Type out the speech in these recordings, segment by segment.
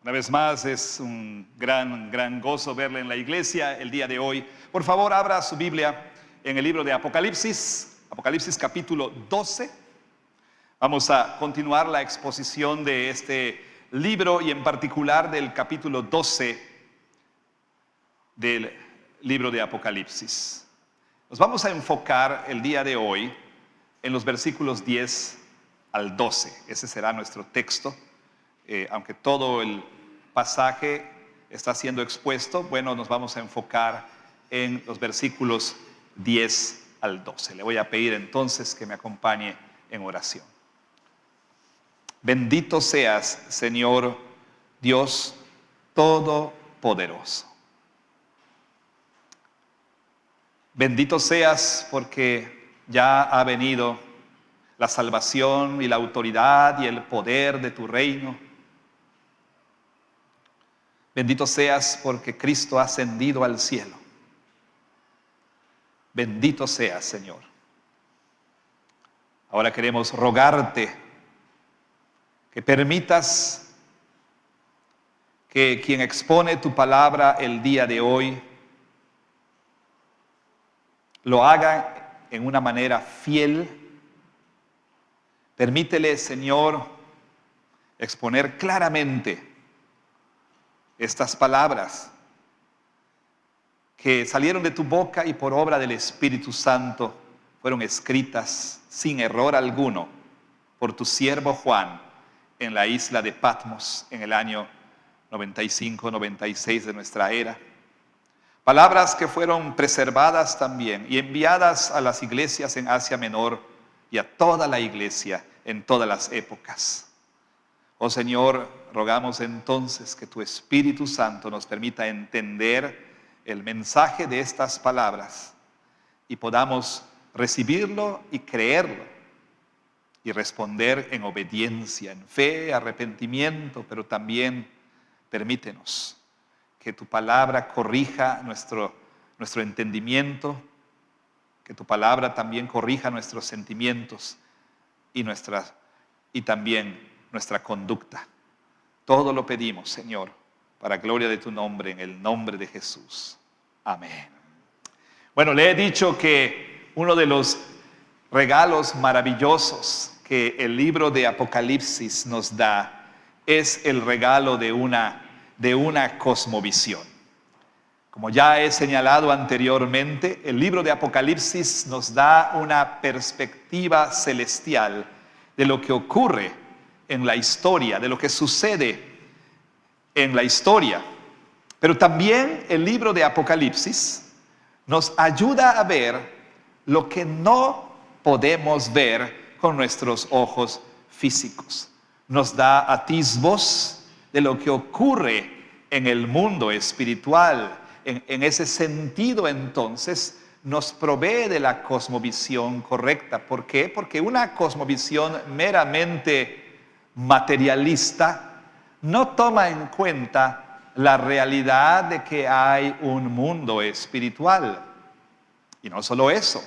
Una vez más es un gran gozo verle en la iglesia el día de hoy. Por favor, abra su Biblia en el libro de Apocalipsis, Apocalipsis capítulo 12. Vamos a continuar la exposición de este libro y en particular del capítulo 12 del libro de Apocalipsis. Nos vamos a enfocar el día de hoy en los versículos 10 al 12. Ese será nuestro texto. Aunque todo el pasaje está siendo expuesto, bueno, nos vamos a enfocar en los versículos 10 al 12. Le voy a pedir entonces que me acompañe en oración. Bendito seas, Señor Dios Todopoderoso. Bendito seas porque ya ha venido la salvación y la autoridad y el poder de tu reino. Bendito seas porque Cristo ha ascendido al cielo. Bendito seas, Señor. Ahora queremos rogarte que permitas que quien expone tu palabra el día de hoy lo haga en una manera fiel. Permítele, Señor, exponer claramente estas palabras que salieron de tu boca y por obra del Espíritu Santo fueron escritas sin error alguno por tu siervo Juan en la isla de Patmos en el año 95-96 de nuestra era. Palabras que fueron preservadas también y enviadas a las iglesias en Asia Menor y a toda la iglesia en todas las épocas. Oh Señor, rogamos entonces que tu Espíritu Santo nos permita entender el mensaje de estas palabras y podamos recibirlo y creerlo y responder en obediencia, en fe, arrepentimiento, pero también permítenos que tu palabra corrija nuestro entendimiento, que tu palabra también corrija nuestros sentimientos y también nuestra conducta. Todo lo pedimos, Señor, para gloria de tu nombre, en el nombre de Jesús. Amén. Bueno, le he dicho que uno de los regalos maravillosos que el libro de Apocalipsis nos da es el regalo de una cosmovisión. Como ya he señalado anteriormente, el libro de Apocalipsis nos da una perspectiva celestial de lo que ocurre en la historia, de lo que sucede en la historia. Pero también el libro de Apocalipsis nos ayuda a ver lo que no podemos ver con nuestros ojos físicos. Nos da atisbos de lo que ocurre en el mundo espiritual. En ese sentido, entonces, nos provee de la cosmovisión correcta. ¿Por qué? Porque una cosmovisión meramente materialista no toma en cuenta la realidad de que hay un mundo espiritual. Y no solo eso,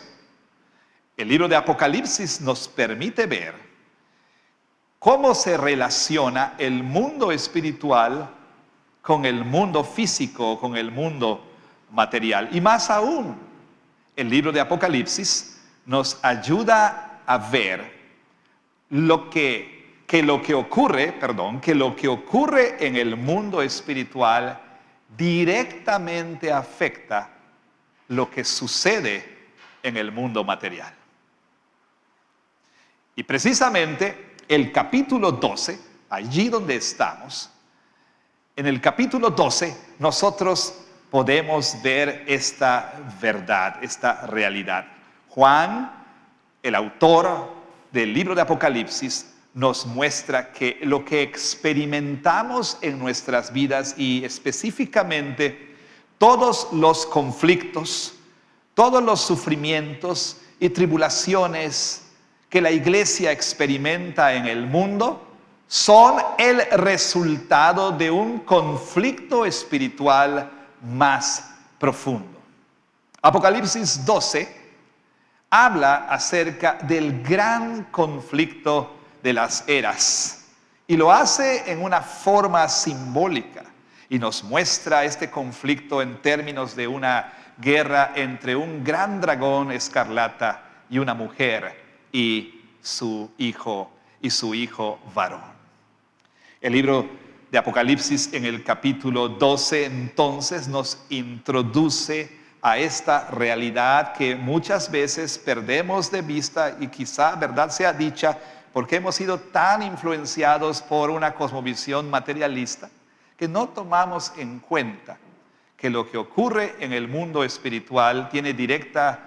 el libro de Apocalipsis nos permite ver cómo se relaciona el mundo espiritual con el mundo físico, con el mundo material. Y más aún, el libro de Apocalipsis nos ayuda a ver que lo que ocurre en el mundo espiritual directamente afecta lo que sucede en el mundo material. Y precisamente el capítulo 12, allí donde estamos, en el capítulo 12 nosotros podemos ver esta verdad, esta realidad. Juan, el autor del libro de Apocalipsis, nos muestra que lo que experimentamos en nuestras vidas y específicamente todos los conflictos, todos los sufrimientos y tribulaciones que la iglesia experimenta en el mundo son el resultado de un conflicto espiritual más profundo. Apocalipsis 12 habla acerca del gran conflicto de las eras Y lo hace en una forma simbólica y nos muestra este conflicto en términos de una guerra entre un gran dragón escarlata y una mujer y su hijo varón. El libro de Apocalipsis en el capítulo 12 entonces nos introduce a esta realidad que muchas veces perdemos de vista y quizá verdad sea dicha porque hemos sido tan influenciados por una cosmovisión materialista que no tomamos en cuenta que lo que ocurre en el mundo espiritual tiene directa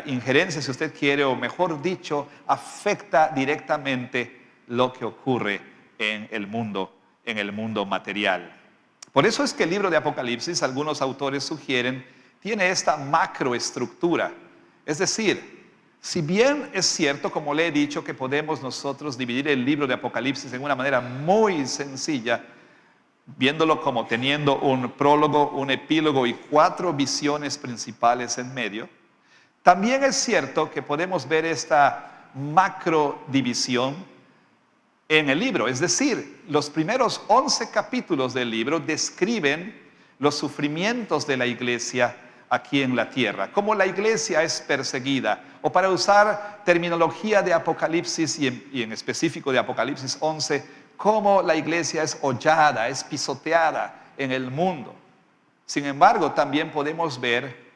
injerencia, si usted quiere, o mejor dicho, afecta directamente lo que ocurre en el mundo material. Por eso es que el libro de Apocalipsis, algunos autores sugieren, tiene esta macroestructura. Es decir, si bien es cierto, como le he dicho, que podemos nosotros dividir el libro de Apocalipsis en una manera muy sencilla, viéndolo como teniendo un prólogo, un epílogo y 4 visiones principales en medio, también es cierto que podemos ver esta macrodivisión en el libro. Es decir, los primeros 11 capítulos del libro describen los sufrimientos de la iglesia aquí en la tierra, cómo la iglesia es perseguida, o para usar terminología de Apocalipsis y en específico de Apocalipsis 11, cómo la iglesia es hollada, es pisoteada en el mundo. Sin embargo, también podemos ver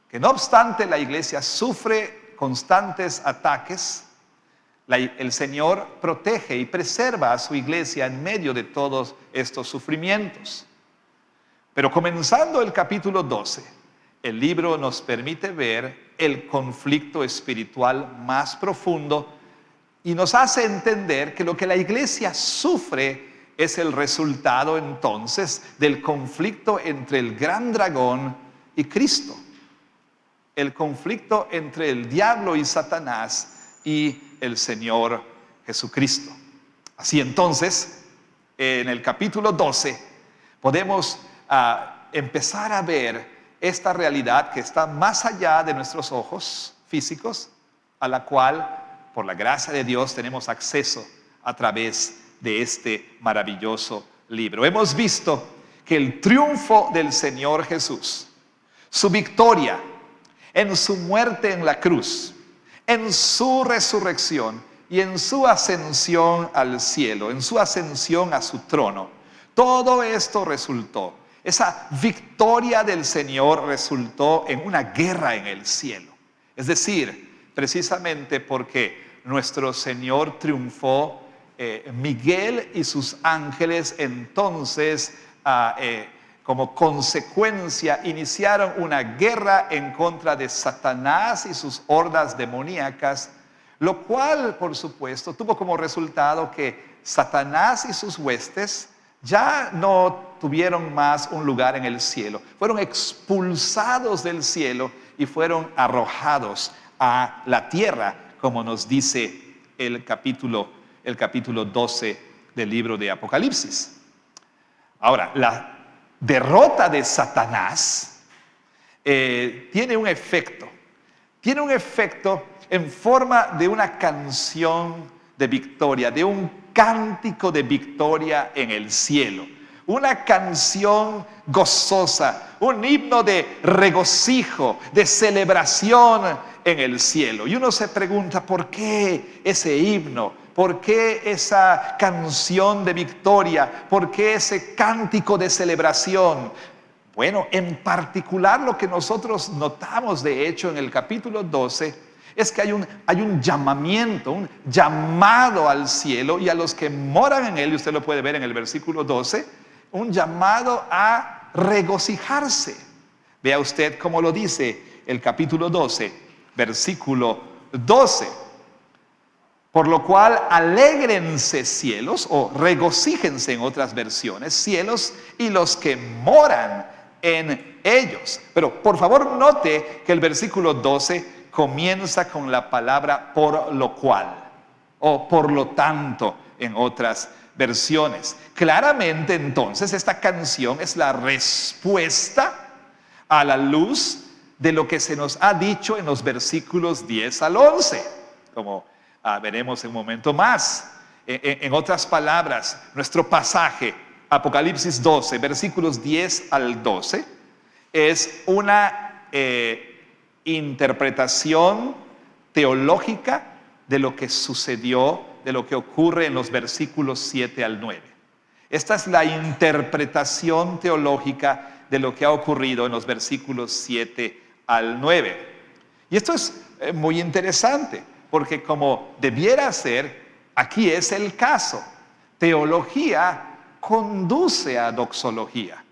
que no obstante la iglesia sufre constantes ataques, el Señor protege y preserva a su iglesia en medio de todos estos sufrimientos. Pero comenzando el capítulo 12, el libro nos permite ver el conflicto espiritual más profundo y nos hace entender que lo que la iglesia sufre es el resultado entonces del conflicto entre el gran dragón y Cristo. El conflicto entre el diablo y Satanás y el Señor Jesucristo. Así entonces, en el capítulo 12 podemos empezar a ver esta realidad que está más allá de nuestros ojos físicos, a la cual, por la gracia de Dios, tenemos acceso a través de este maravilloso libro. Hemos visto que el triunfo del Señor Jesús, su victoria en su muerte en la cruz, en su resurrección y en su ascensión al cielo, en su ascensión a su trono, todo esto resultó, esa victoria del Señor resultó en una guerra en el cielo. Es decir, precisamente porque nuestro Señor triunfó, Miguel y sus ángeles entonces como consecuencia iniciaron una guerra en contra de Satanás y sus hordas demoníacas, lo cual por supuesto tuvo como resultado que Satanás y sus huestes ya no tuvieron más un lugar en el cielo, fueron expulsados del cielo y fueron arrojados a la tierra, como nos dice el capítulo 12 del libro de Apocalipsis. Ahora, la derrota de Satanás tiene un efecto en forma de una canción de victoria, de un cántico de victoria en el cielo, una canción gozosa, un himno de regocijo, de celebración en el cielo. Y uno se pregunta, ¿por qué ese himno? ¿Por qué esa canción de victoria? ¿Por qué ese cántico de celebración? Bueno, en particular lo que nosotros notamos de hecho en el capítulo 12 es que hay un llamamiento, un llamado al cielo y a los que moran en él, y usted lo puede ver en el versículo 12, un llamado a regocijarse. Vea usted cómo lo dice el capítulo 12, versículo 12. Por lo cual alégrense cielos, o regocíjense en otras versiones, cielos y los que moran en ellos. Pero por favor note que el versículo 12 comienza con la palabra por lo cual, o por lo tanto en otras versiones. Claramente entonces esta canción es la respuesta a la luz de lo que se nos ha dicho en los versículos 10 al 11, como veremos en un momento más. En otras palabras, nuestro pasaje, Apocalipsis 12, versículos 10 al 12, es una interpretación teológica de lo que sucedió, de lo que ocurre en los versículos 7 al 9. Esta es la interpretación teológica de lo que ha ocurrido en los versículos 7 al 9. Y esto es muy interesante, porque como debiera ser, aquí es el caso. Teología conduce a doxología.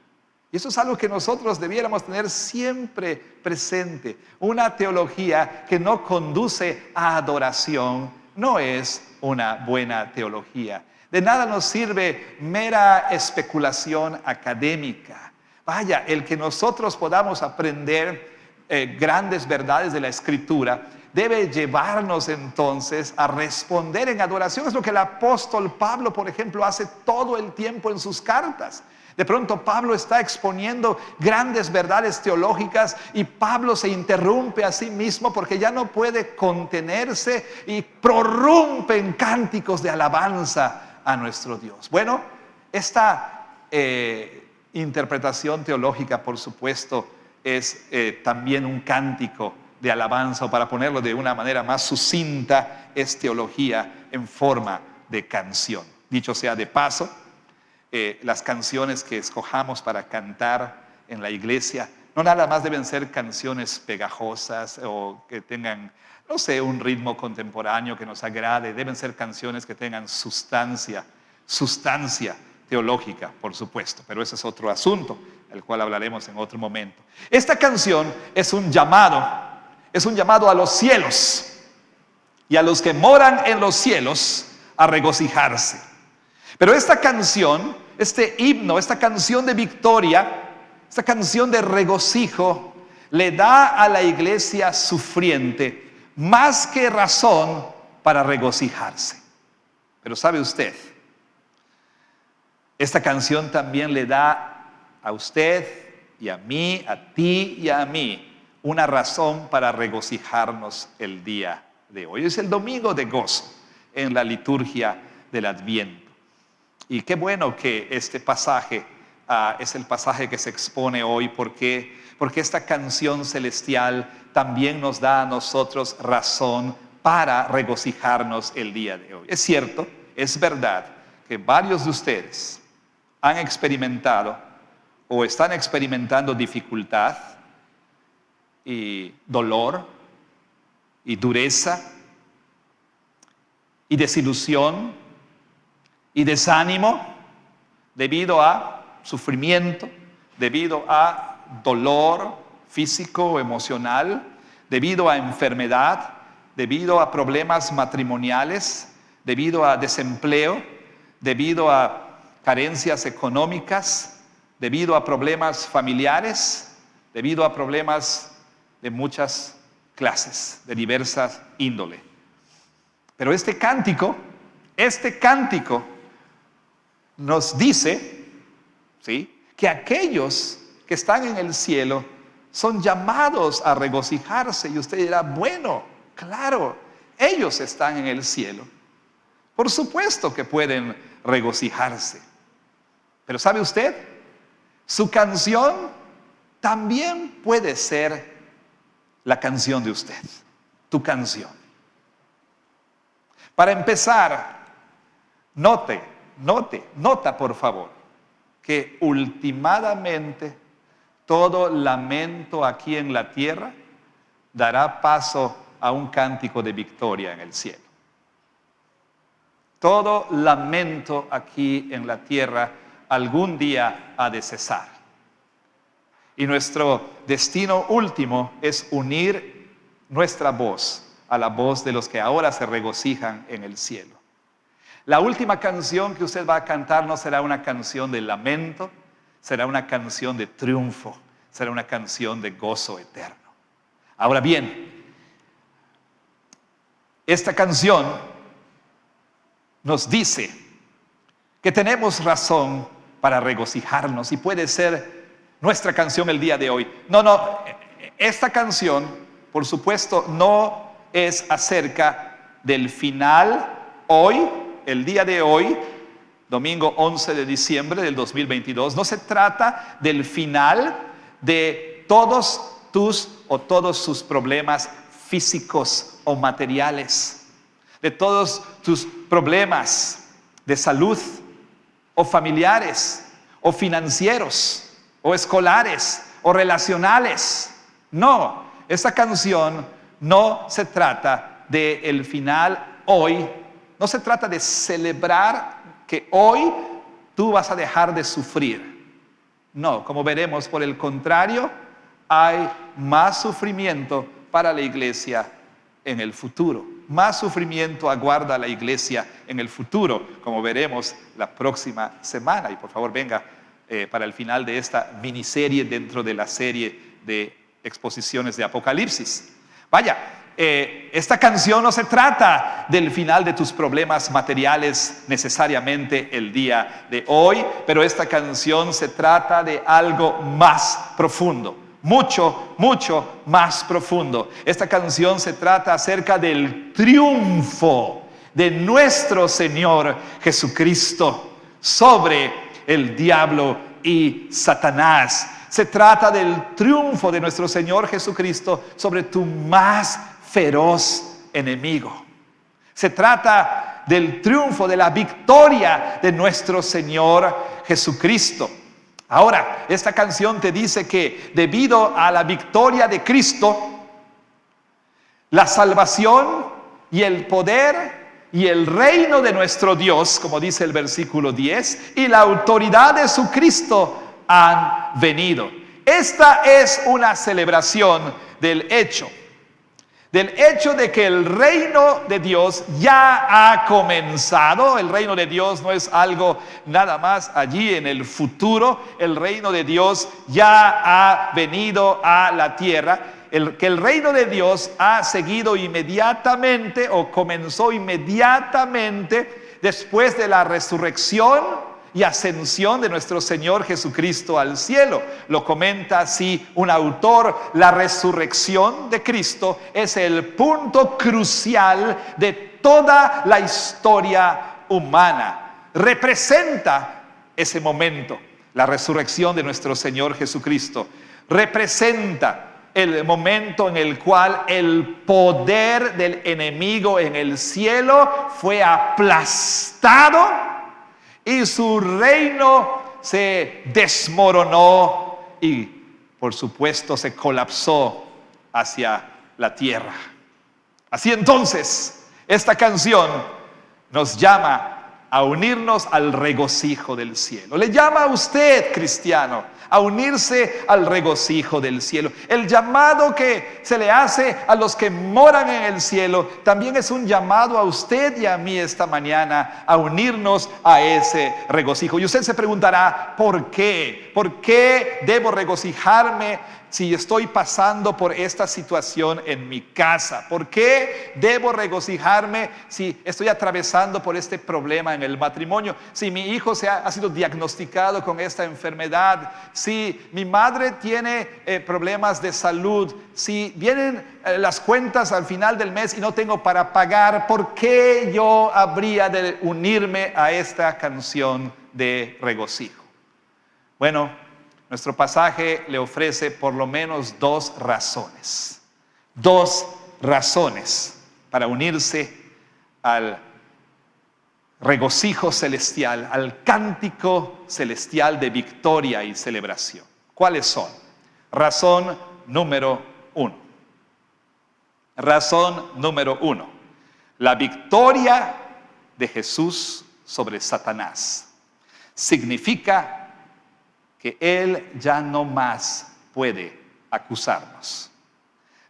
Y eso es algo que nosotros debiéramos tener siempre presente. Una teología que no conduce a adoración no es una buena teología. De nada nos sirve mera especulación académica. Vaya, el que nosotros podamos aprender grandes verdades de la Escritura debe llevarnos entonces a responder en adoración. Es lo que el apóstol Pablo, por ejemplo, hace todo el tiempo en sus cartas. De pronto Pablo está exponiendo grandes verdades teológicas y Pablo se interrumpe a sí mismo porque ya no puede contenerse y prorrumpe en cánticos de alabanza a nuestro Dios. Bueno, esta interpretación teológica, por supuesto, es también un cántico de alabanza, o para ponerlo de una manera más sucinta, es teología en forma de canción. Dicho sea de paso, las canciones que escojamos para cantar en la iglesia no nada más deben ser canciones pegajosas o que tengan, no sé, un ritmo contemporáneo que nos agrade. Deben ser canciones que tengan sustancia teológica, por supuesto, pero ese es otro asunto, del cual hablaremos en otro momento. Esta canción es un llamado a los cielos y a los que moran en los cielos a regocijarse. Pero esta canción, este himno, esta canción de victoria, esta canción de regocijo, le da a la iglesia sufriente más que razón para regocijarse. Pero ¿sabe usted? Esta canción también le da a usted y a mí, a ti y a mí, una razón para regocijarnos el día de hoy. Es el domingo de gozo en la liturgia del Adviento. Y qué bueno que este pasaje es el pasaje que se expone hoy, porque esta canción celestial también nos da a nosotros razón para regocijarnos el día de hoy. Es cierto, es verdad que varios de ustedes han experimentado o están experimentando dificultad y dolor y dureza y desilusión y desánimo debido a sufrimiento, debido a dolor físico o emocional, debido a enfermedad, debido a problemas matrimoniales, debido a desempleo, debido a carencias económicas, debido a problemas familiares, debido a problemas de muchas clases, de diversas índole. Pero este cántico nos dice, ¿sí?, que aquellos que están en el cielo son llamados a regocijarse. Y usted dirá, bueno, claro, ellos están en el cielo. Por supuesto que pueden regocijarse. Pero ¿sabe usted? Su canción también puede ser la canción de usted, tu canción. Para empezar, nota por favor, que ultimadamente todo lamento aquí en la tierra dará paso a un cántico de victoria en el cielo. Todo lamento aquí en la tierra algún día ha de cesar. Y nuestro destino último es unir nuestra voz a la voz de los que ahora se regocijan en el cielo. La última canción que usted va a cantar no será una canción de lamento, será una canción de triunfo, será una canción de gozo eterno. Ahora bien, esta canción nos dice que tenemos razón para regocijarnos y puede ser nuestra canción el día de hoy. No, esta canción, por supuesto, no es acerca del final hoy el día de hoy, domingo 11 de diciembre del 2022, no se trata del final de todos sus problemas físicos o materiales, de todos tus problemas de salud o familiares o financieros o escolares o relacionales. No, esta canción no se trata del final hoy, no se trata de celebrar que hoy tú vas a dejar de sufrir. No, como veremos, por el contrario, hay más sufrimiento para la iglesia en el futuro. Más sufrimiento aguarda a la iglesia en el futuro, como veremos la próxima semana. Y por favor venga para el final de esta miniserie dentro de la serie de exposiciones de Apocalipsis. Vaya, esta canción no se trata del final de tus problemas materiales necesariamente el día de hoy, pero esta canción se trata de algo más profundo. Mucho, mucho más profundo. Esta canción se trata acerca del triunfo de nuestro Señor Jesucristo sobre el diablo y Satanás. Se trata del triunfo de nuestro Señor Jesucristo sobre tu más feroz enemigo. Se trata del triunfo, de la victoria de nuestro Señor Jesucristo. Ahora, esta canción te dice que debido a la victoria de Cristo, la salvación y el poder y el reino de nuestro Dios, como dice el versículo 10, y la autoridad de su Cristo han venido. Esta es una celebración del hecho de que el reino de Dios ya ha comenzado. El reino de Dios no es algo nada más allí en el futuro. El reino de Dios ya ha venido a la tierra. Que el reino de Dios ha seguido inmediatamente o comenzó inmediatamente después de la resurrección y ascensión de nuestro Señor Jesucristo al cielo. Lo comenta así un autor: la resurrección de Cristo es el punto crucial de toda la historia humana. Representa ese momento. La resurrección de nuestro Señor Jesucristo representa el momento en el cual el poder del enemigo en el cielo fue aplastado y su reino se desmoronó y, por supuesto, se colapsó hacia la tierra. Así entonces, esta canción nos llama a unirnos al regocijo del cielo. Le llama a usted, cristiano, a unirse al regocijo del cielo. El llamado que se le hace a los que moran en el cielo también es un llamado a usted y a mí esta mañana a unirnos a ese regocijo. Y usted se preguntará, ¿por qué? ¿Por qué debo regocijarme si estoy pasando por esta situación en mi casa? ¿Por qué debo regocijarme si estoy atravesando por este problema en el matrimonio? Si mi hijo ha sido diagnosticado con esta enfermedad, si mi madre tiene problemas de salud, si vienen las cuentas al final del mes y no tengo para pagar, ¿por qué yo habría de unirme a esta canción de regocijo? Bueno, nuestro pasaje le ofrece por lo menos dos razones para unirse al regocijo celestial, al cántico celestial de victoria y celebración. ¿Cuáles son? Razón número uno. Razón número uno. La victoria de Jesús sobre Satanás significa que Él ya no más puede acusarnos.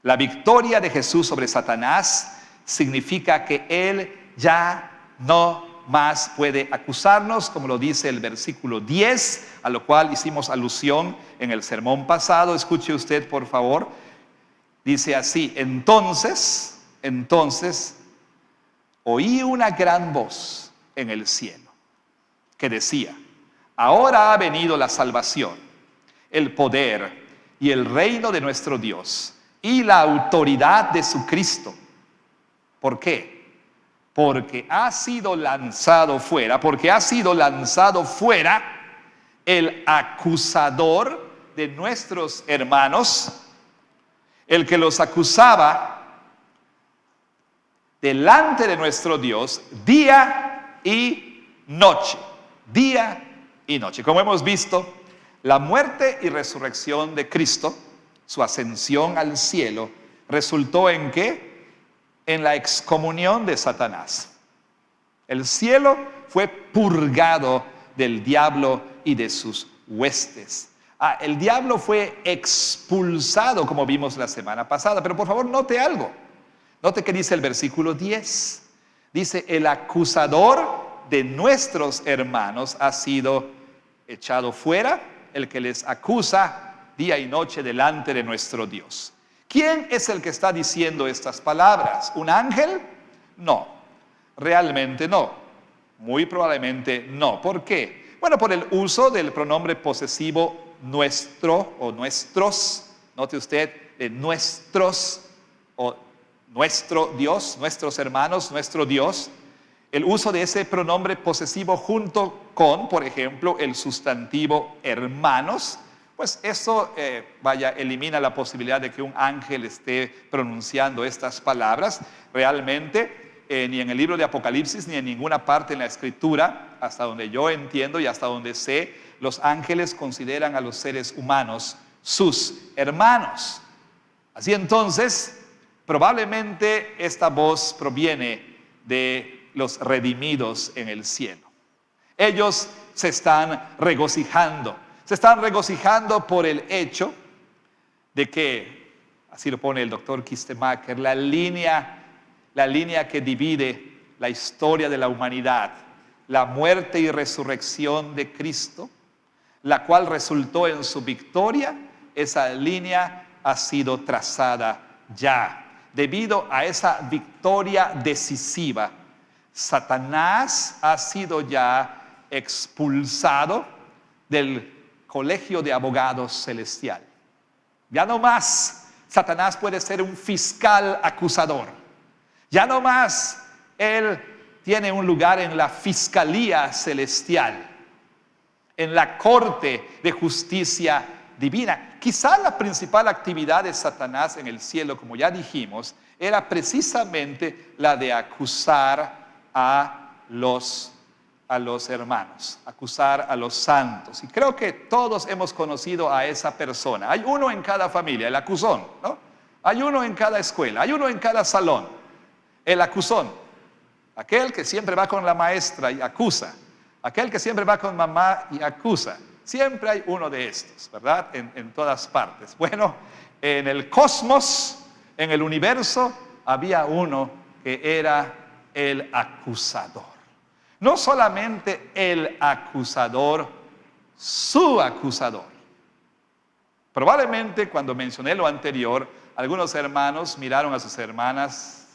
La victoria de Jesús sobre Satanás significa que Él ya no más puede acusarnos, como lo dice el versículo 10, a lo cual hicimos alusión en el sermón pasado. Escuche usted, por favor. Dice así: entonces, oí una gran voz en el cielo que decía: ahora ha venido la salvación, el poder y el reino de nuestro Dios y la autoridad de su Cristo. ¿Por qué? porque ha sido lanzado fuera, el acusador de nuestros hermanos, el que los acusaba delante de nuestro Dios día y noche, día y noche. Como hemos visto, la muerte y resurrección de Cristo, su ascensión al cielo, resultó ¿en qué? En la excomunión de Satanás. El cielo fue purgado del diablo y de sus huestes. El diablo fue expulsado, como vimos la semana pasada. Pero por favor, note algo. Note que dice el versículo 10. Dice, el acusador de nuestros hermanos ha sido echado fuera, el que les acusa día y noche delante de nuestro Dios. ¿Quién es el que está diciendo estas palabras? ¿Un ángel? No, realmente no. Muy probablemente no. ¿Por qué? Bueno, por el uso del pronombre posesivo nuestro o nuestros. Note usted, nuestros o nuestro Dios, nuestros hermanos, nuestro Dios. El uso de ese pronombre posesivo junto con, por ejemplo, el sustantivo hermanos, pues eso, elimina la posibilidad de que un ángel esté pronunciando estas palabras. Realmente, ni en el libro de Apocalipsis, ni en ninguna parte en la Escritura, hasta donde yo entiendo y hasta donde sé, los ángeles consideran a los seres humanos sus hermanos. Así entonces, probablemente esta voz proviene de los redimidos en el cielo. Ellos se están regocijando por el hecho de que, así lo pone el doctor Kistemaker, la línea que divide la historia de la humanidad, la muerte y resurrección de Cristo, la cual resultó en su victoria, esa línea ha sido trazada ya. Debido a esa victoria decisiva, Satanás ha sido ya expulsado del colegio de abogados celestial. Ya no más Satanás puede ser un fiscal acusador. Ya no más él tiene un lugar en la fiscalía celestial, en la corte de justicia divina. Quizá la principal actividad de Satanás en el cielo, como ya dijimos, era precisamente la de acusar a los hermanos, acusar a los santos. Y creo que todos hemos conocido a esa persona. Hay uno en cada familia, el acusón, ¿no? Hay uno en cada escuela, hay uno en cada salón, el acusón. Aquel que siempre va con la maestra y acusa, aquel que siempre va con mamá y acusa. Siempre hay uno de estos, ¿verdad? En todas partes. Bueno, en el cosmos, en el universo, había uno que era el acusador. No solamente el acusador, su acusador. Probablemente cuando mencioné lo anterior, algunos hermanos miraron a sus hermanas.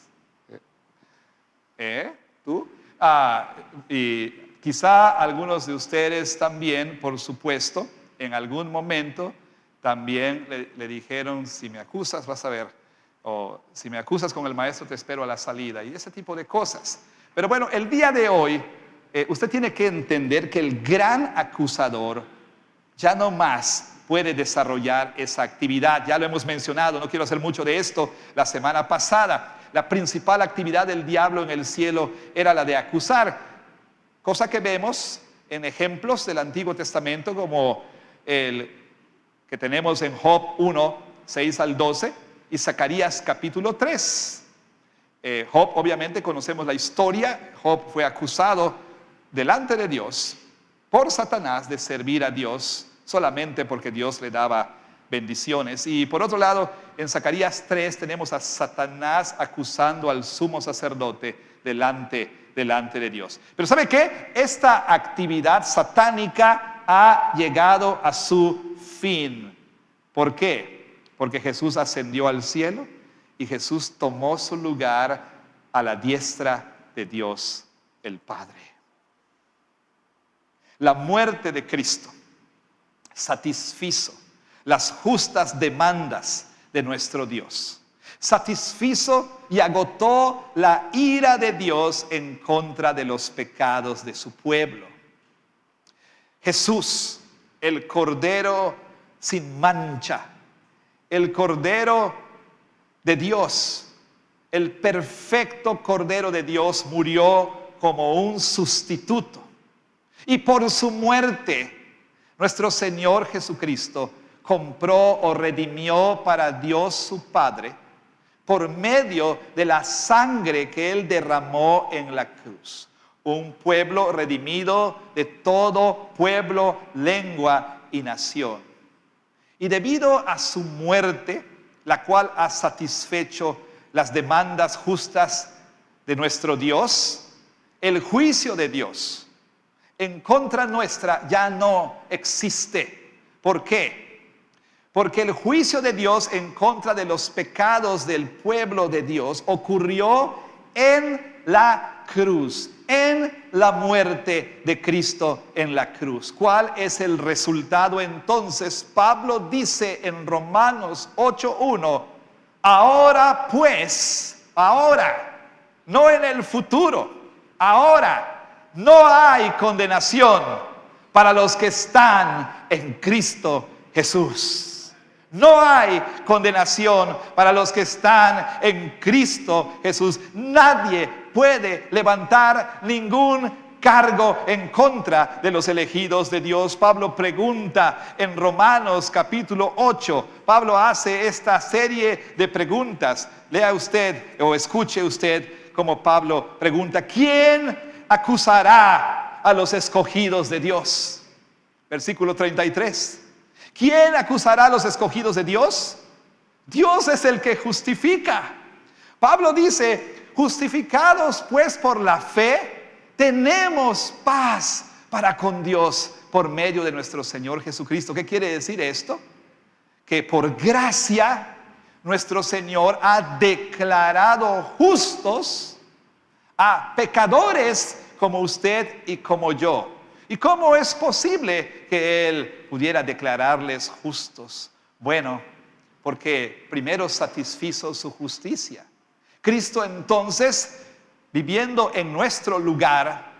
¿Tú? Y quizá algunos de ustedes también, por supuesto, en algún momento también le dijeron, si me acusas vas a ver, o si me acusas con el maestro te espero a la salida, y ese tipo de cosas. Pero bueno, el día de hoy, usted tiene que entender que el gran acusador ya no más puede desarrollar esa actividad. Ya lo hemos mencionado, no quiero hacer mucho de esto la semana pasada. La principal actividad del diablo en el cielo era la de acusar, cosa que vemos en ejemplos del Antiguo Testamento como el que tenemos en Job 1, 6 al 12 y Zacarías capítulo 3. Job, obviamente conocemos la historia. Job fue acusado delante de Dios por Satanás de servir a Dios solamente porque Dios le daba bendiciones. Y por otro lado, en Zacarías 3 tenemos a Satanás acusando al sumo sacerdote delante de Dios. Pero ¿sabe qué? Esta actividad satánica ha llegado a su fin. ¿Por qué? Porque Jesús ascendió al cielo y Jesús tomó su lugar a la diestra de Dios el Padre. La muerte de Cristo satisfizo las justas demandas de nuestro Dios. satisfizo y agotó la ira de Dios en contra de los pecados de su pueblo. Jesús, el Cordero sin mancha, el Cordero de Dios, el perfecto Cordero de Dios, murió como un sustituto. Y por su muerte, nuestro Señor Jesucristo compró o redimió para Dios su Padre por medio de la sangre que Él derramó en la cruz. Un pueblo redimido de todo pueblo, lengua y nación. Y debido a su muerte, la cual ha satisfecho las demandas justas de nuestro Dios, el juicio de Dios en contra nuestra ya no existe. ¿Por qué? Porque el juicio de Dios en contra de los pecados del pueblo de Dios ocurrió en la cruz, en la muerte de Cristo en la cruz. ¿Cuál es el resultado entonces? Pablo dice en Romanos 8:1, ahora pues, ahora, no en el futuro, ahora no hay condenación para los que están en Cristo Jesús. No hay condenación para los que están en Cristo Jesús. Nadie puede levantar ningún cargo en contra de los elegidos de Dios. Pablo pregunta en Romanos capítulo 8. Pablo hace esta serie de preguntas. Lea usted o escuche usted como Pablo pregunta: ¿quién acusará a los escogidos de Dios? Versículo 33. ¿Quién acusará a los escogidos de Dios? Dios es el que justifica. Pablo dice: justificados pues por la fe, tenemos paz para con Dios por medio de nuestro Señor Jesucristo. ¿Qué quiere decir esto? Que por gracia nuestro Señor ha declarado justos a pecadores como usted y como yo. ¿Y cómo es posible que Él pudiera declararles justos? Bueno, porque primero satisfizo su justicia. Cristo entonces, viviendo en nuestro lugar,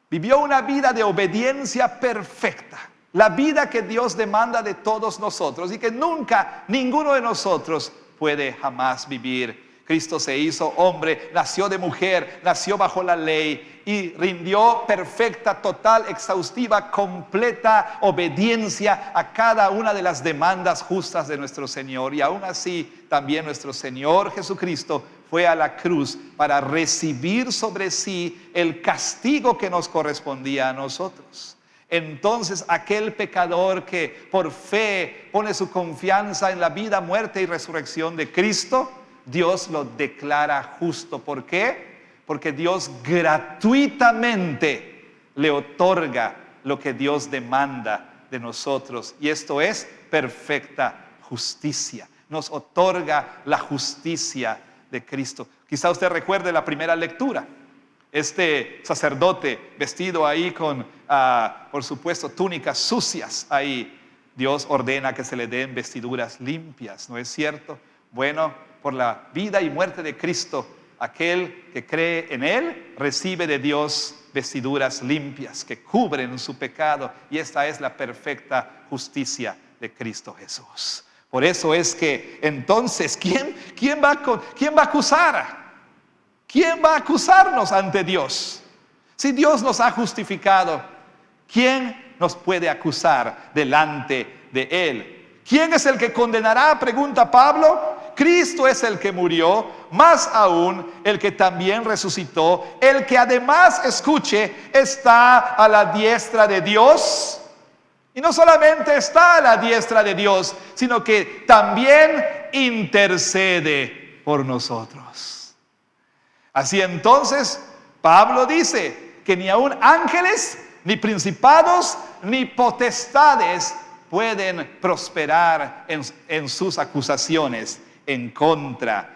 vivió una vida de obediencia perfecta. La vida que Dios demanda de todos nosotros y que nunca ninguno de nosotros puede jamás vivir. Cristo se hizo hombre, nació de mujer, nació bajo la ley y rindió perfecta, total, exhaustiva, completa obediencia a cada una de las demandas justas de nuestro Señor. Y aún así, también nuestro Señor Jesucristo fue a la cruz para recibir sobre sí el castigo que nos correspondía a nosotros. Entonces aquel pecador que por fe pone su confianza en la vida, muerte y resurrección de Cristo, Dios lo declara justo. ¿Por qué? Porque Dios gratuitamente le otorga lo que Dios demanda de nosotros. Y esto es perfecta justicia. Nos otorga la justicia de Cristo. Quizá usted recuerde la primera lectura. Este sacerdote vestido ahí con, por supuesto, túnicas sucias ahí. Dios ordena que se le den vestiduras limpias, ¿no es cierto? Bueno, por la vida y muerte de Cristo, aquel que cree en Él recibe de Dios vestiduras limpias que cubren su pecado, y esta es la perfecta justicia de Cristo Jesús. Por eso es que entonces, ¿quién va a acusar? ¿Quién va a acusarnos ante Dios? Si Dios nos ha justificado, ¿quién nos puede acusar delante de Él? ¿Quién es el que condenará? Pregunta Pablo. Cristo es el que murió, más aún el que también resucitó, el que además, escuche, está a la diestra de Dios. Y no solamente está a la diestra de Dios, sino que también intercede por nosotros. Así entonces, Pablo dice que ni aun ángeles, ni principados, ni potestades pueden prosperar en sus acusaciones en contra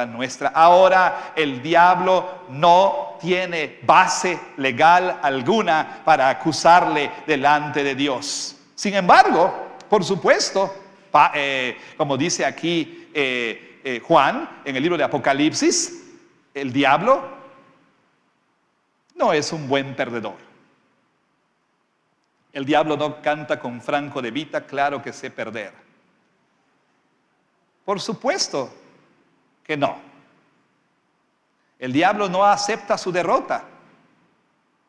nuestra. Ahora el diablo no tiene base legal alguna para acusarle delante de Dios. Sin embargo, por supuesto, Como dice aquí Juan en el libro de Apocalipsis, el diablo no es un buen perdedor. El diablo no canta con Franco de Vita, claro que sé perder. Por supuesto que no. El diablo no acepta su derrota,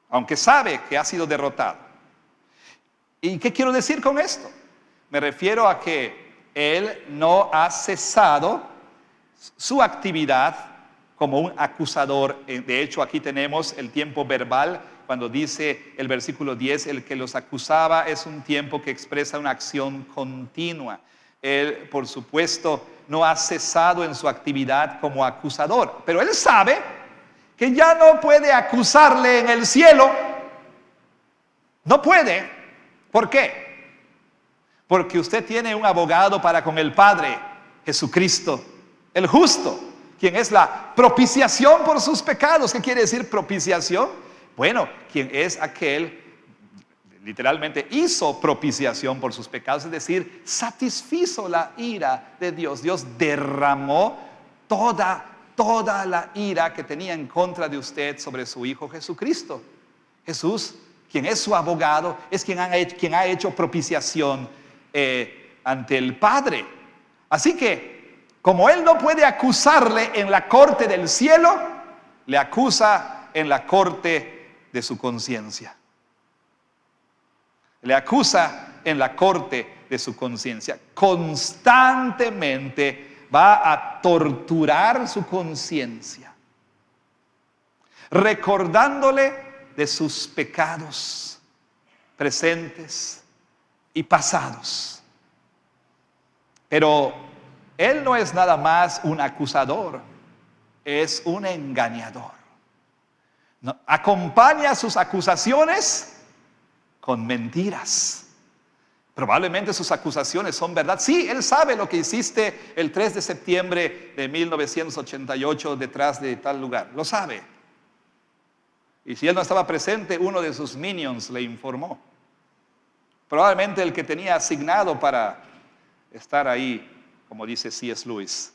aunque sabe que ha sido derrotado. ¿Y qué quiero decir con esto? Me refiero a que él no ha cesado su actividad como un acusador. De hecho, aquí tenemos el tiempo verbal, cuando dice el versículo 10, el que los acusaba es un tiempo que expresa una acción continua. Él, por supuesto, no ha cesado en su actividad como acusador, pero él sabe que ya no puede acusarle en el cielo. No puede. ¿Por qué? Porque usted tiene un abogado para con el Padre, Jesucristo, el justo, quien es la propiciación por sus pecados. ¿Qué quiere decir propiciación? Bueno, quien es aquel, literalmente hizo propiciación por sus pecados, es decir, satisfizo la ira de Dios. Dios derramó toda la ira que tenía en contra de usted sobre su Hijo Jesucristo. Jesús, quien es su abogado, es quien ha hecho propiciación ante el Padre. Así que, como él no puede acusarle en la corte del cielo, le acusa en la corte de su conciencia. Le acusa en la corte de su conciencia. Constantemente va a torturar su conciencia, recordándole de sus pecados presentes y pasados. Pero él no es nada más un acusador, es un engañador. No, acompaña sus acusaciones con mentiras. Probablemente sus acusaciones son verdad. Sí, él sabe lo que hiciste el 3 de septiembre de 1988 detrás de tal lugar. Lo sabe. Y si él no estaba presente, uno de sus minions le informó. Probablemente el que tenía asignado para estar ahí, como dice C.S. Lewis.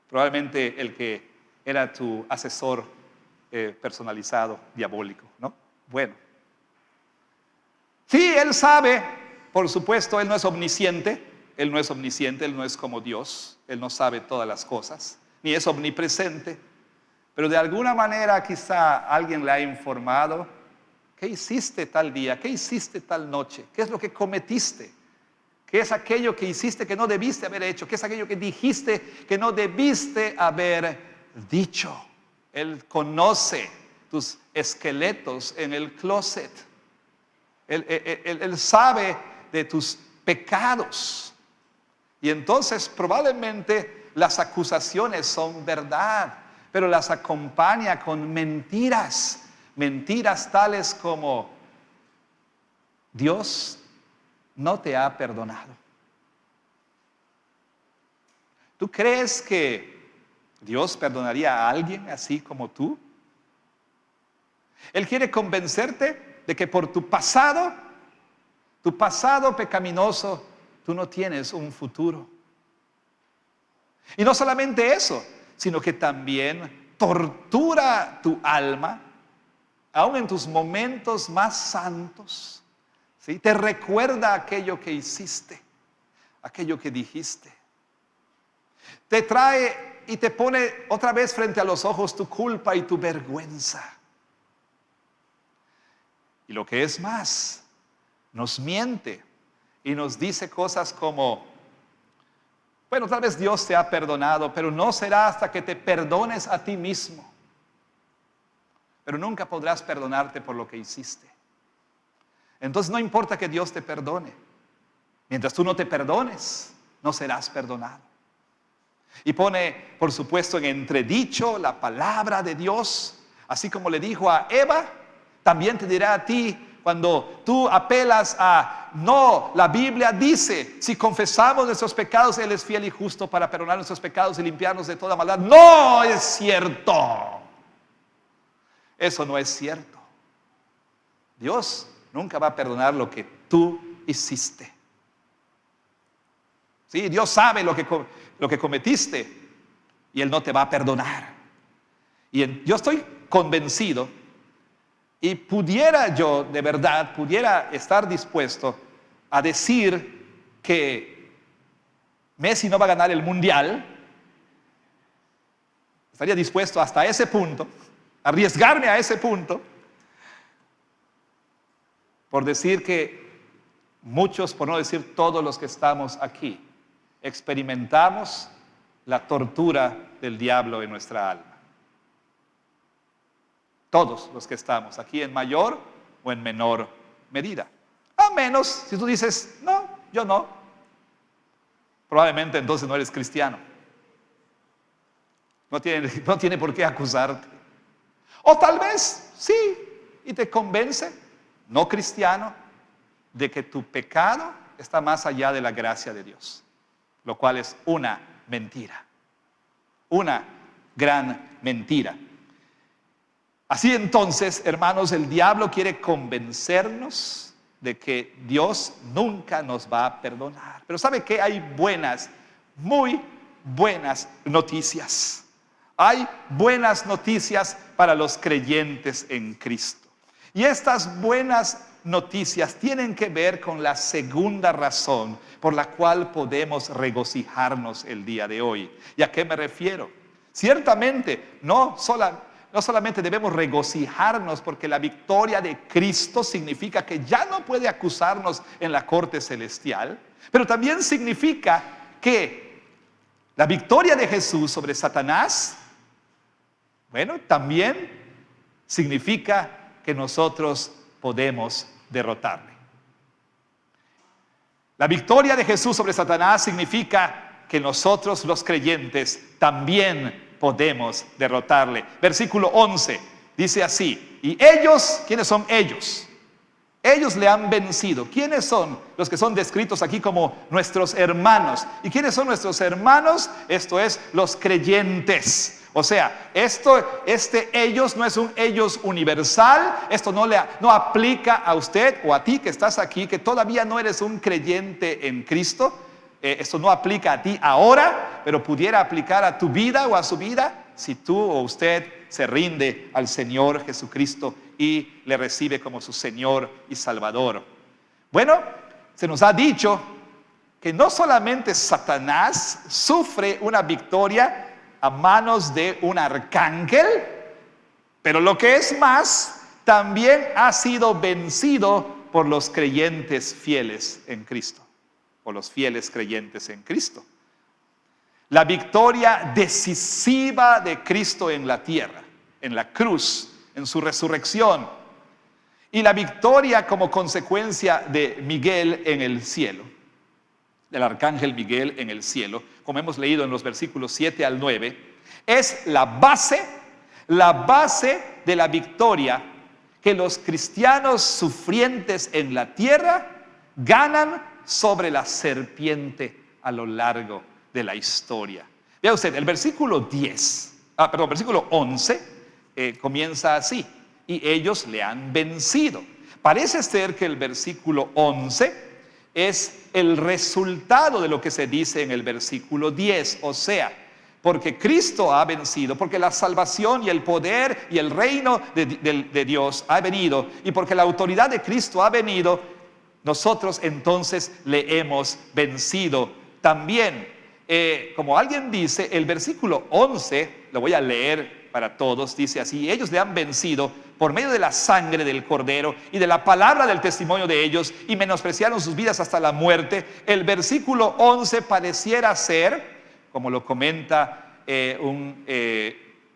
Probablemente el que era tu asesor personalizado, diabólico, ¿no? Bueno. Sí, él sabe, por supuesto, él no es omnisciente, él no es como Dios, él no sabe todas las cosas, ni es omnipresente, pero de alguna manera quizá alguien le ha informado. ¿Qué hiciste tal día? ¿Qué hiciste tal noche? ¿Qué es lo que cometiste? ¿Qué es aquello que hiciste que no debiste haber hecho? ¿Qué es aquello que dijiste que no debiste haber dicho? Él conoce tus esqueletos en el closet. Él sabe de tus pecados. Y entonces probablemente las acusaciones son verdad, pero las acompaña con mentiras. Mentiras tales como: Dios no te ha perdonado. ¿Tú crees que Dios perdonaría a alguien así como tú? Él quiere convencerte de que por tu pasado pecaminoso, tú no tienes un futuro. Y no solamente eso, sino que también tortura tu alma, aún en tus momentos más santos. ¿Sí? Te recuerda aquello que hiciste, aquello que dijiste. Te trae y te pone otra vez frente a los ojos tu culpa y tu vergüenza. Y lo que es más, nos miente y nos dice cosas como: bueno, tal vez Dios te ha perdonado, pero no será hasta que te perdones a ti mismo. Pero nunca podrás perdonarte por lo que hiciste. Entonces no importa que Dios te perdone. Mientras tú no te perdones, no serás perdonado. Y pone, por supuesto, en entredicho la palabra de Dios. Así como le dijo a Eva, también te dirá a ti cuando tú apelas a: no, la Biblia dice, si confesamos nuestros pecados, Él es fiel y justo para perdonar nuestros pecados y limpiarnos de toda maldad. No es cierto. Eso no es cierto. Dios nunca va a perdonar lo que tú hiciste. Sí, Dios sabe lo que cometiste y Él no te va a perdonar. Yo estoy convencido y pudiera estar dispuesto a decir que Messi no va a ganar el mundial. Estaría dispuesto hasta ese punto, arriesgarme a ese punto, por decir que muchos, por no decir todos los que estamos aquí, experimentamos la tortura del diablo en nuestra alma. Todos los que estamos aquí, en mayor o en menor medida. A menos si tú dices, no, yo no. Probablemente entonces no eres cristiano. No tiene por qué acusarte. O tal vez sí, y te convence, no cristiano, de que tu pecado está más allá de la gracia de Dios. Lo cual es una mentira. Una gran mentira. Así entonces, hermanos, el diablo quiere convencernos de que Dios nunca nos va a perdonar. Pero ¿sabe qué? Hay buenas, muy buenas noticias. Hay buenas noticias para los creyentes en Cristo. Y estas buenas noticias tienen que ver con la segunda razón por la cual podemos regocijarnos el día de hoy. ¿Y a qué me refiero? Ciertamente, no solamente debemos regocijarnos porque la victoria de Cristo significa que ya no puede acusarnos en la corte celestial, pero también significa que la victoria de Jesús sobre Satanás, bueno, también significa que nosotros podemos derrotarle. La victoria de Jesús sobre Satanás significa que nosotros los creyentes también podemos derrotarle. Versículo 11 dice así: y ellos, ¿quiénes son ellos? Ellos le han vencido. ¿Quiénes son los que son descritos aquí como nuestros hermanos? ¿Y quiénes son nuestros hermanos? Esto es, los creyentes. O sea, ellos no es un ellos universal. Esto no aplica a usted o a ti que estás aquí, que todavía no eres un creyente en Cristo. Esto no aplica a ti ahora, pero pudiera aplicar a tu vida o a su vida si tú o usted se rinde al Señor Jesucristo y le recibe como su Señor y Salvador. Bueno, se nos ha dicho que no solamente Satanás sufre una victoria a manos de un arcángel, pero lo que es más, también ha sido vencido por los creyentes fieles en Cristo. O los fieles creyentes en Cristo. La victoria decisiva de Cristo en la tierra, en la cruz, en su resurrección. Y la victoria como consecuencia de Miguel en el cielo, del arcángel Miguel en el cielo, como hemos leído en los versículos 7 al 9, es la base de la victoria que los cristianos sufrientes en la tierra ganan sobre la serpiente a lo largo de la historia. Vea usted, el versículo 11 comienza así: y ellos le han vencido. Parece ser que el versículo 11 es el resultado de lo que se dice en el versículo 10, o sea, porque Cristo ha vencido, porque la salvación y el poder y el reino de Dios ha venido, y porque la autoridad de Cristo ha venido, nosotros entonces le hemos vencido también. Como alguien dice, el versículo 11, lo voy a leer para todos, dice así: ellos le han vencido por medio de la sangre del Cordero y de la palabra del testimonio de ellos, y menospreciaron sus vidas hasta la muerte. El versículo 11 pareciera ser, como lo comenta un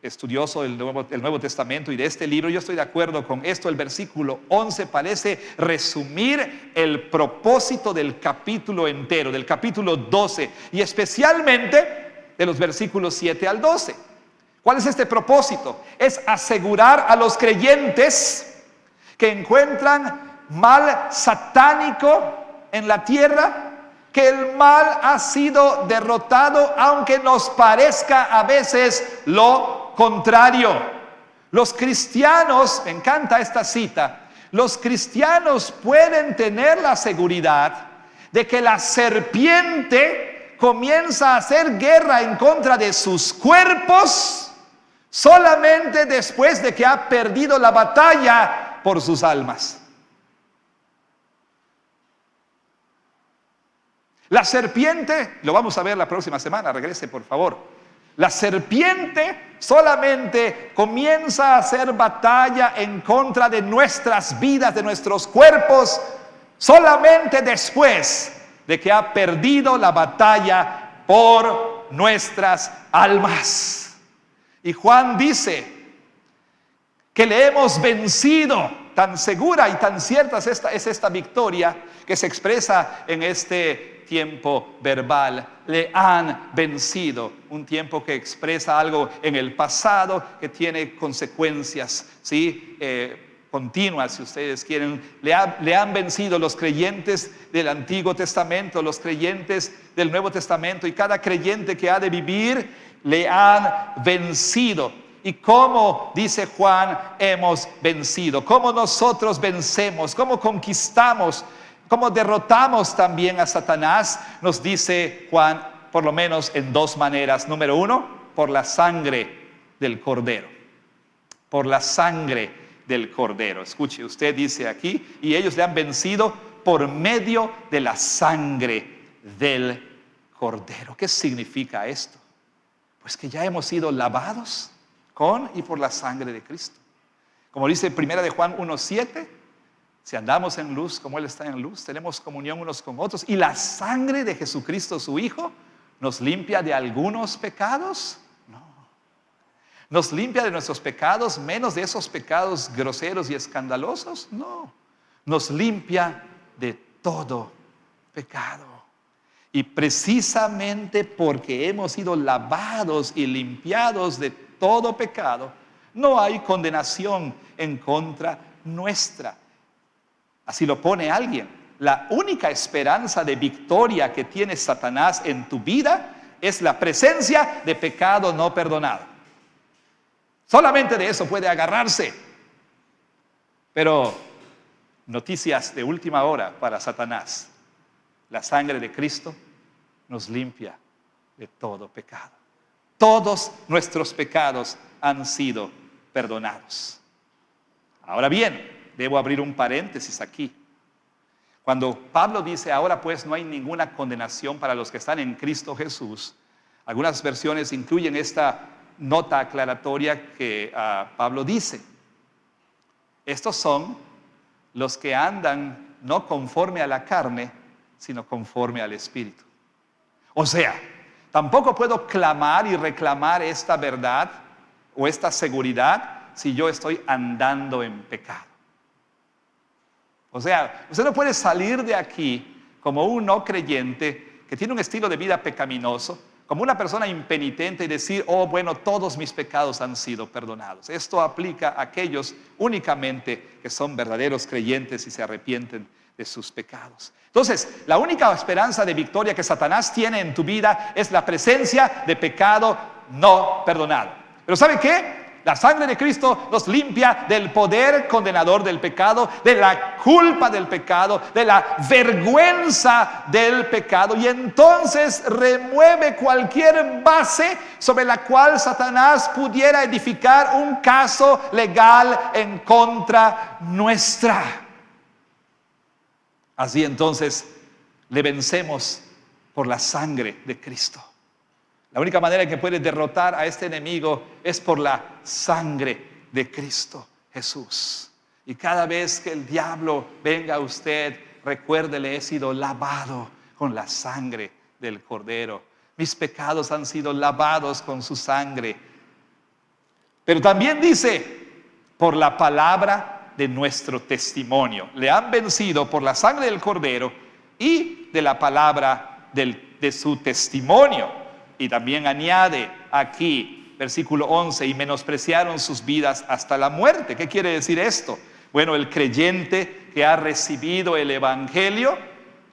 estudioso del Nuevo Testamento y de este libro, yo estoy de acuerdo con esto, el versículo 11 parece resumir el propósito del capítulo entero, del capítulo 12, y especialmente de los versículos 7 al 12. ¿Cuál es este propósito? Es asegurar a los creyentes que encuentran mal satánico en la tierra, que el mal ha sido derrotado, aunque nos parezca a veces lo contrario. Los cristianos, me encanta esta cita, los cristianos pueden tener la seguridad de que la serpiente comienza a hacer guerra en contra de sus cuerpos solamente después de que ha perdido la batalla por sus almas. La serpiente, lo vamos a ver la próxima semana, regrese por favor. La serpiente solamente comienza a hacer batalla en contra de nuestras vidas, de nuestros cuerpos, solamente después de que ha perdido la batalla por nuestras almas. Y Juan dice que le hemos vencido. Tan segura y tan cierta es esta victoria que se expresa en este tiempo verbal. Le han vencido. Un tiempo que expresa algo en el pasado que tiene consecuencias, ¿sí? Continuas, si ustedes quieren. Le han vencido los creyentes del Antiguo Testamento, los creyentes del Nuevo Testamento, y cada creyente que ha de vivir le han vencido. ¿Y cómo, dice Juan, hemos vencido? ¿Cómo nosotros vencemos? ¿Cómo conquistamos? ¿Cómo derrotamos también a Satanás? Nos dice Juan, por lo menos en dos maneras. Número uno, por la sangre del Cordero. Por la sangre del Cordero. Escuche, usted dice aquí, y ellos le han vencido por medio de la sangre del Cordero. ¿Qué significa esto? Pues que ya hemos sido lavados con y por la sangre de Cristo. Como dice 1 de Juan 1:7, si andamos en luz como Él está en luz, tenemos comunión unos con otros, y la sangre de Jesucristo su Hijo nos limpia de algunos pecados. No. ¿Nos limpia de nuestros pecados menos de esos pecados groseros y escandalosos? No. Nos limpia de todo pecado. Y precisamente porque hemos sido lavados y limpiados de todo pecado, no hay condenación en contra nuestra. Así lo pone alguien. La única esperanza de victoria que tiene Satanás en tu vida es la presencia de pecado no perdonado. Solamente de eso puede agarrarse. Pero noticias de última hora para Satanás. La sangre de Cristo nos limpia de todo pecado. Todos nuestros pecados han sido perdonados. Ahora bien, debo abrir un paréntesis aquí. Cuando Pablo dice, ahora pues no hay ninguna condenación para los que están en Cristo Jesús, algunas versiones incluyen esta nota aclaratoria que Pablo dice. Estos son los que andan no conforme a la carne, sino conforme al Espíritu. O sea, tampoco puedo clamar y reclamar esta verdad o esta seguridad si yo estoy andando en pecado. O sea, usted no puede salir de aquí como un no creyente que tiene un estilo de vida pecaminoso, como una persona impenitente y decir, oh, bueno, todos mis pecados han sido perdonados. Esto aplica a aquellos únicamente que son verdaderos creyentes y se arrepienten de sus pecados. Entonces, la única esperanza de victoria que Satanás tiene en tu vida es la presencia de pecado no perdonado. Pero ¿sabe qué? La sangre de Cristo nos limpia del poder condenador del pecado, de la culpa del pecado, de la vergüenza del pecado, y entonces remueve cualquier base sobre la cual Satanás pudiera edificar un caso legal en contra nuestra. Así entonces le vencemos por la sangre de Cristo. La única manera en que puede derrotar a este enemigo es por la sangre de Cristo Jesús. Y cada vez que el diablo venga a usted, recuérdele, he sido lavado con la sangre del Cordero. Mis pecados han sido lavados con su sangre. Pero también dice, por la palabra de nuestro testimonio. Le han vencido por la sangre del Cordero y de la palabra de su testimonio. Y también añade aquí, versículo 11, y menospreciaron sus vidas hasta la muerte. ¿Qué quiere decir esto? Bueno, el creyente que ha recibido el Evangelio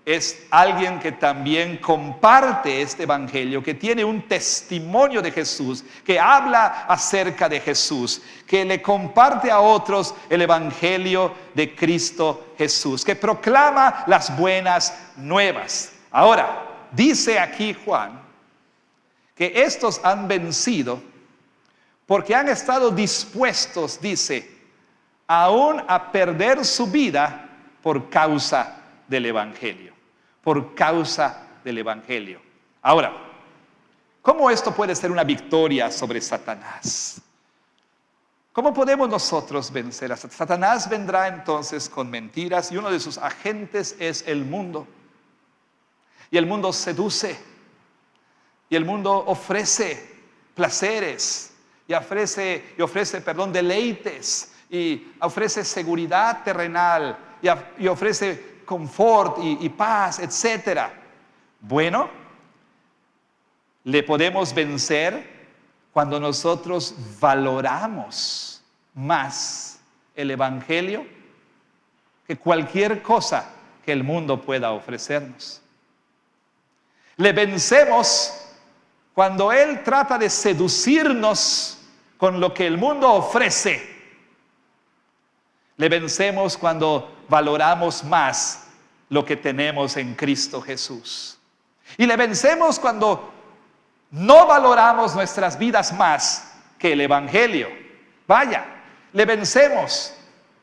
es alguien que también comparte este Evangelio, que tiene un testimonio de Jesús, que habla acerca de Jesús, que le comparte a otros el Evangelio de Cristo Jesús, que proclama las buenas nuevas. Ahora, dice aquí Juan que estos han vencido porque han estado dispuestos, dice, aún a perder su vida por causa del Evangelio. Por causa del Evangelio. Ahora, ¿cómo esto puede ser una victoria sobre Satanás? ¿Cómo podemos nosotros vencer a Satanás? Satanás vendrá entonces con mentiras y uno de sus agentes es el mundo. Y el mundo seduce. Y el mundo ofrece placeres. Y ofrece deleites. Y ofrece seguridad terrenal. Y ofrece confort y paz, etc. Bueno, le podemos vencer cuando nosotros valoramos más el Evangelio que cualquier cosa que el mundo pueda ofrecernos. Le vencemos cuando Él trata de seducirnos con lo que el mundo ofrece. Le vencemos cuando valoramos más lo que tenemos en Cristo Jesús. Y le vencemos cuando no valoramos nuestras vidas más que el Evangelio. Vaya, le vencemos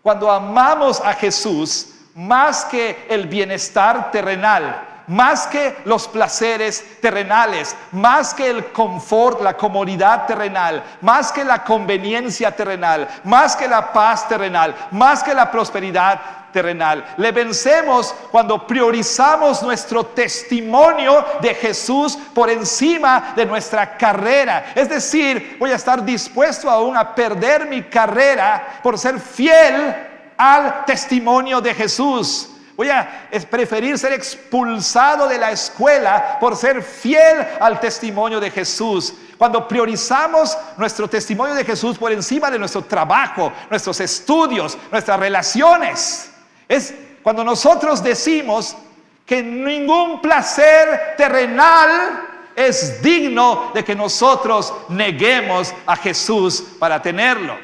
cuando amamos a Jesús más que el bienestar terrenal, más que los placeres terrenales, más que el confort, la comodidad terrenal, más que la conveniencia terrenal, más que la paz terrenal, más que la prosperidad terrenal. Le vencemos cuando priorizamos nuestro testimonio de Jesús por encima de nuestra carrera. Es decir, voy a estar dispuesto aún a perder mi carrera por ser fiel al testimonio de Jesús. Voy a preferir ser expulsado de la escuela por ser fiel al testimonio de Jesús. Cuando priorizamos nuestro testimonio de Jesús por encima de nuestro trabajo, nuestros estudios, nuestras relaciones. Es cuando nosotros decimos que ningún placer terrenal es digno de que nosotros neguemos a Jesús para tenerlo.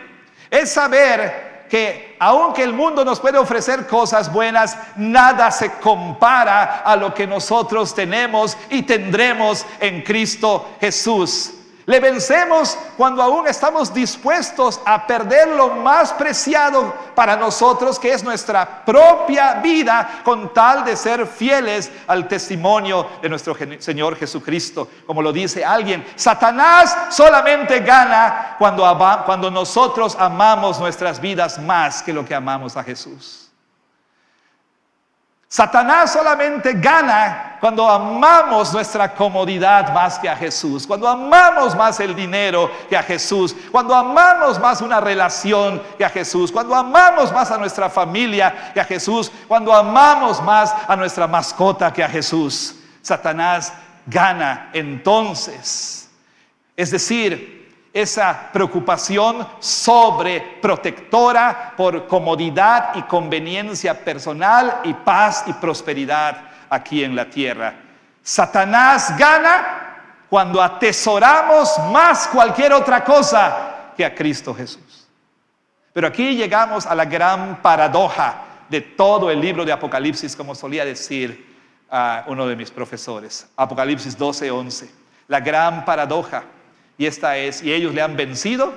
Es saber que aunque el mundo nos puede ofrecer cosas buenas, nada se compara a lo que nosotros tenemos y tendremos en Cristo Jesús. Le vencemos cuando aún estamos dispuestos a perder lo más preciado para nosotros, que es nuestra propia vida, con tal de ser fieles al testimonio de nuestro Señor Jesucristo. Como lo dice alguien, Satanás solamente gana cuando nosotros amamos nuestras vidas más que lo que amamos a Jesús. Satanás solamente gana cuando amamos nuestra comodidad más que a Jesús, cuando amamos más el dinero que a Jesús, cuando amamos más una relación que a Jesús, cuando amamos más a nuestra familia que a Jesús, cuando amamos más a nuestra mascota que a Jesús. Satanás gana entonces. Es decir, esa preocupación sobreprotectora por comodidad y conveniencia personal y paz y prosperidad aquí en la tierra. Satanás gana cuando atesoramos más cualquier otra cosa que a Cristo Jesús. Pero aquí llegamos a la gran paradoja de todo el libro de Apocalipsis, como solía decir uno de mis profesores. Apocalipsis 12:11. La gran paradoja. Y esta es, y ellos le han vencido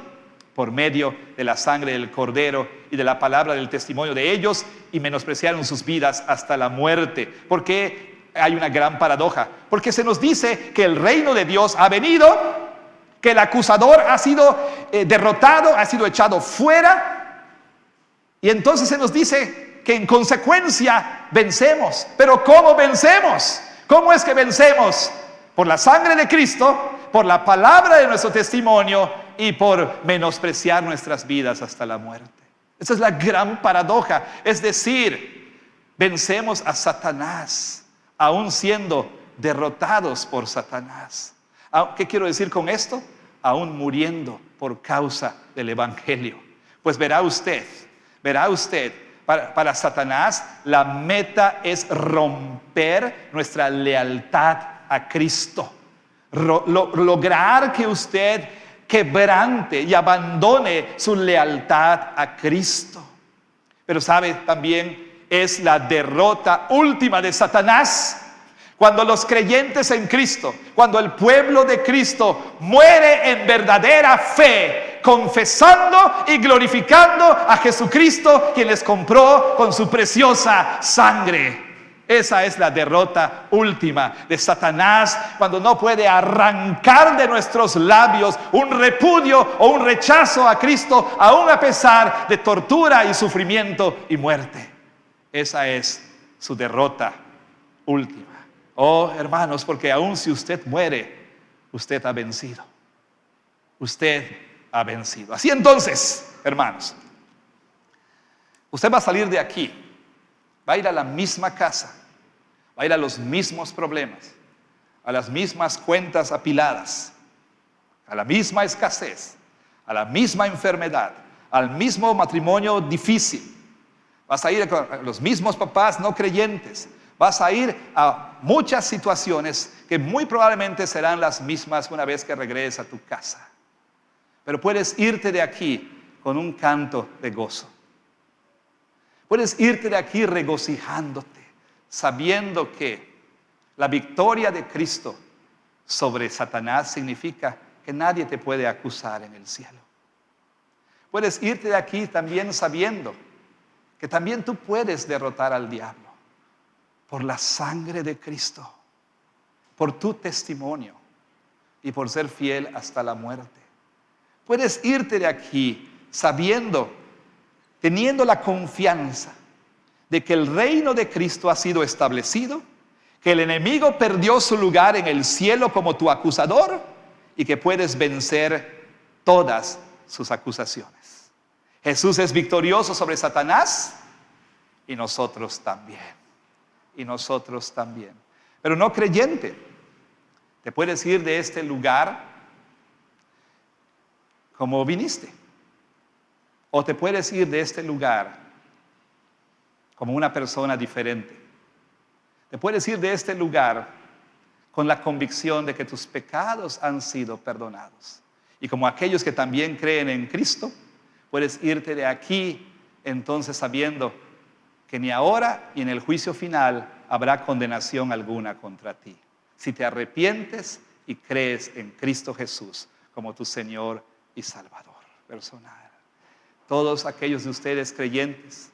por medio de la sangre del Cordero y de la palabra del testimonio de ellos, y menospreciaron sus vidas hasta la muerte. ¿Por qué hay una gran paradoja? Porque se nos dice que el reino de Dios ha venido, que el acusador ha sido derrotado, ha sido echado fuera, y entonces se nos dice que en consecuencia vencemos. Pero ¿cómo vencemos? ¿Cómo es que vencemos? Por la sangre de Cristo, por la palabra de nuestro testimonio y por menospreciar nuestras vidas hasta la muerte. Esa es la gran paradoja. Es decir, vencemos a Satanás, aún siendo derrotados por Satanás. ¿Qué quiero decir con esto? Aún muriendo por causa del Evangelio. Pues verá usted, para Satanás la meta es romper nuestra lealtad a Cristo. Lograr que usted quebrante y abandone su lealtad a Cristo. Pero sabe, también es la derrota última de Satanás Cuando los creyentes en Cristo, cuando el pueblo de Cristo muere en verdadera fe, confesando y glorificando a Jesucristo, quien les compró con su preciosa sangre. Esa es la derrota última de Satanás, cuando no puede arrancar de nuestros labios un repudio o un rechazo a Cristo, aun a pesar de tortura y sufrimiento y muerte. Esa es su derrota última. Oh, hermanos, porque aun si usted muere, usted ha vencido. Usted ha vencido. Así entonces, hermanos, usted va a salir de aquí, va a ir a la misma casa, va a ir a los mismos problemas, a las mismas cuentas apiladas, a la misma escasez, a la misma enfermedad, al mismo matrimonio difícil. Vas a ir a los mismos papás no creyentes. Vas a ir a muchas situaciones que muy probablemente serán las mismas una vez que regreses a tu casa. Pero puedes irte de aquí con un canto de gozo. Puedes irte de aquí regocijándote, sabiendo que la victoria de Cristo sobre Satanás significa que nadie te puede acusar en el cielo. Puedes irte de aquí también sabiendo que también tú puedes derrotar al diablo por la sangre de Cristo, por tu testimonio y por ser fiel hasta la muerte. Puedes irte de aquí sabiendo, teniendo la confianza de que el reino de Cristo ha sido establecido, que el enemigo perdió su lugar en el cielo como tu acusador y que puedes vencer todas sus acusaciones. Jesús es victorioso sobre Satanás y nosotros también. Y nosotros también. Pero no creyente, te puedes ir de este lugar como viniste. O te puedes ir de este lugar como una persona diferente. Te puedes ir de este lugar con la convicción de que tus pecados han sido perdonados. Y como aquellos que también creen en Cristo, puedes irte de aquí entonces sabiendo que ni ahora ni en el juicio final habrá condenación alguna contra ti, si te arrepientes y crees en Cristo Jesús como tu Señor y Salvador personal. Todos aquellos de ustedes creyentes,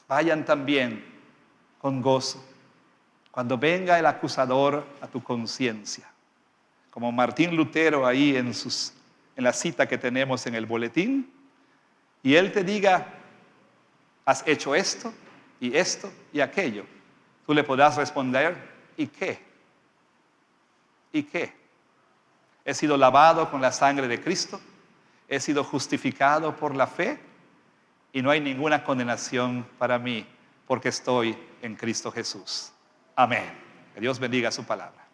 vayan también con gozo cuando venga el acusador a tu conciencia, como Martín Lutero ahí en la cita que tenemos en el boletín, y él te diga: has hecho esto y aquello. Tú le podrás responder: ¿y qué? ¿Y qué? He sido lavado con la sangre de Cristo, he sido justificado por la fe y no hay ninguna condenación para mí porque estoy en Cristo Jesús. Amén. Que Dios bendiga su palabra.